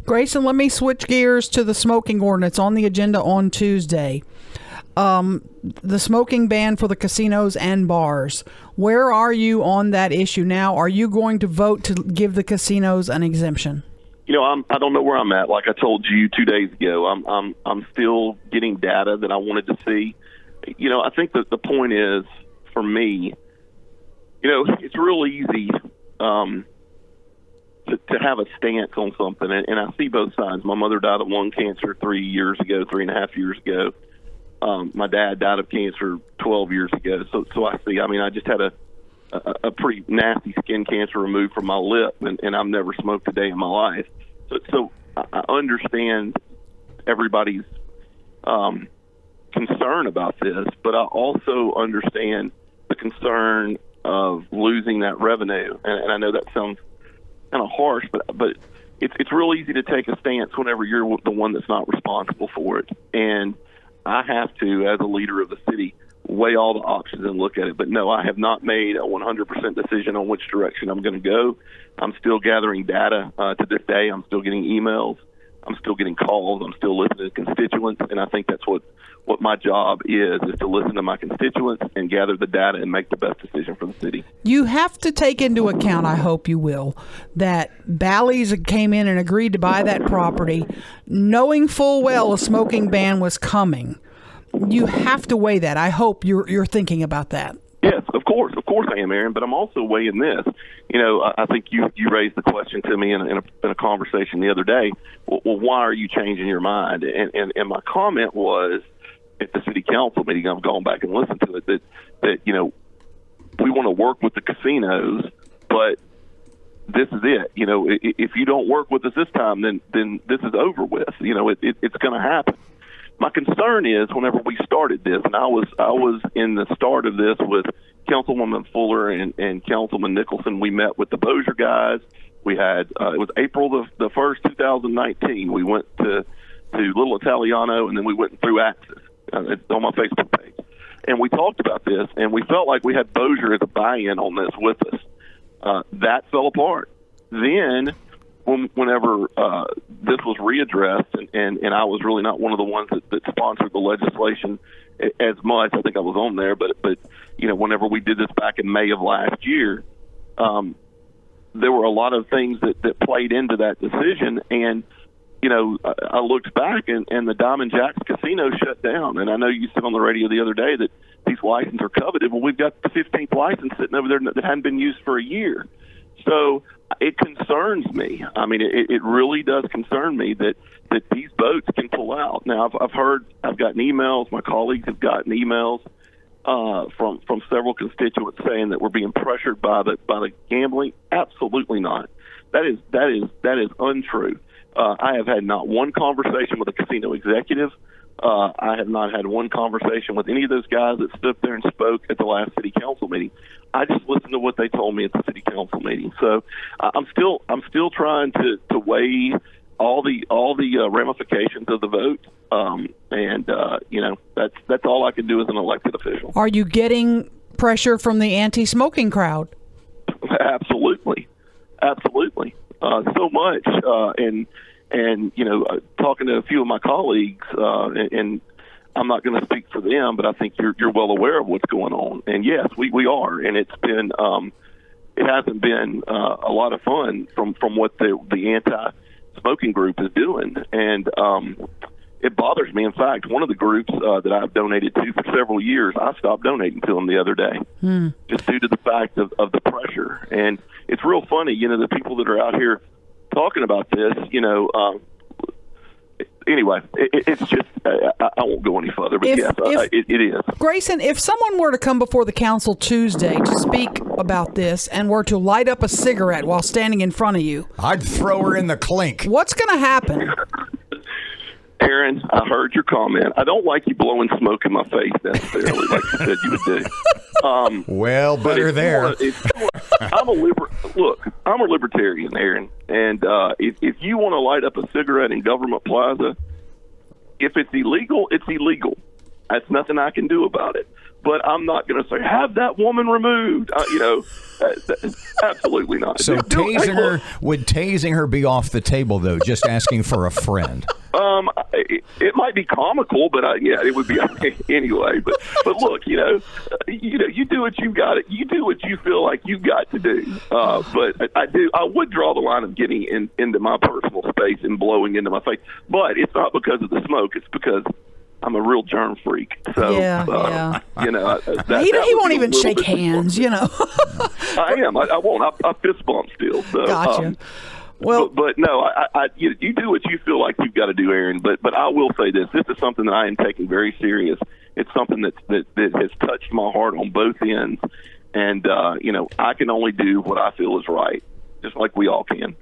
Grayson, let me switch gears to the smoking ordinance on the agenda on Tuesday. The smoking ban for the casinos and bars. Where are you on that issue now? Are you going to vote to give the casinos an exemption? I don't know where I'm at. Like I told you 2 days ago, I'm still getting data that I wanted to see. I think that the point is, for me, it's real easy to have a stance on something, and I see both sides. My mother died of lung cancer 3.5 years ago. My dad died of cancer 12 years ago. So I see. I mean, I just had a pretty nasty skin cancer removed from my lip, and I've never smoked a day in my life. So I understand everybody's concern about this, but I also understand the concern of losing that revenue. And I know that sounds kind of harsh, but it's real easy to take a stance whenever you're the one that's not responsible for it. And I have to, as a leader of the city, weigh all the options and look at it. But no, I have not made a 100% decision on which direction I'm going to go. I'm still gathering data to this day. I'm still getting emails. I'm still getting calls. I'm still listening to constituents. And I think that's what my job is to listen to my constituents and gather the data and make the best decision for the city. You have to take into account, I hope you will, that Bally's came in and agreed to buy that property knowing full well a smoking ban was coming. You have to weigh that. I hope you're thinking about that. Yes, of course I am, Aaron. But I'm also weighing this. I think you raised the question to me in a conversation the other day. Well, why are you changing your mind? And my comment was at the city council meeting. I've gone back and listened to it. That we want to work with the casinos, but this is it. If you don't work with us this time, then this is over with. It's going to happen. My concern is whenever we started this, and I was in the start of this with Councilwoman Fuller and Councilman Nicholson. We met with the Boucher guys. We had it was April the 1st, 2019. We went to Little Italiano, and then we went through Axis. It's on my Facebook page, and we talked about this, and we felt like we had Boucher as a buy-in on this with us. That fell apart. Then, whenever this was readdressed, and I was really not one of the ones that sponsored the legislation as much. I think I was on there, but whenever we did this back in May of last year, there were a lot of things that played into that decision. And I looked back, and the Diamond Jacks Casino shut down. And I know you said on the radio the other day that these licenses are coveted. Well, we've got the 15th license sitting over there that hadn't been used for a year. So it concerns me. I mean, it really does concern me that these boats can pull out. Now, I've gotten emails. My colleagues have gotten emails from several constituents saying that we're being pressured by the gambling. Absolutely not. That is untrue. I have had not one conversation with a casino executive. I have not had one conversation with any of those guys that stood there and spoke at the last city council meeting. I just listened to what they told me at the city council meeting. So I'm still trying to weigh all the ramifications of the vote. That's all I can do as an elected official. Are you getting pressure from the anti-smoking crowd? Absolutely. So much. Talking to a few of my colleagues, and I'm not going to speak for them, but I think you're well aware of what's going on. And yes, we are, and it's been it hasn't been a lot of fun from what the anti-smoking group is doing, and it bothers me. In fact, one of the groups that I've donated to for several years, I stopped donating to them the other day, just due to the fact of the pressure. And it's real funny, the people that are out here talking about this, anyway, it's just, I won't go any further, but it is. Grayson, if someone were to come before the council Tuesday to speak about this and were to light up a cigarette while standing in front of you, I'd throw her in the clink. What's going to happen? Aaron, I heard your comment. I don't like you blowing smoke in my face necessarily, like you said you would do. Well, better there. I'm a libertarian, Aaron, and if you want to light up a cigarette in Government Plaza, if it's illegal, it's illegal. That's nothing I can do about it. but I'm not going to say have that woman removed. Absolutely not. So would tasing her be off the table though? Just asking for a friend. It might be comical, but it would be anyway. But look, you do what you got. You do what you feel like you got to do. But I would draw the line of getting into my personal space and blowing into my face. But it's not because of the smoke. It's because I'm a real germ freak. So he won't even shake hands. I am. I won't. I fist bump still. So, gotcha. Well, but no, you do what you feel like you've got to do, Aaron. But I will say this: this is something that I am taking very serious. It's something that has touched my heart on both ends, and I can only do what I feel is right, just like we all can.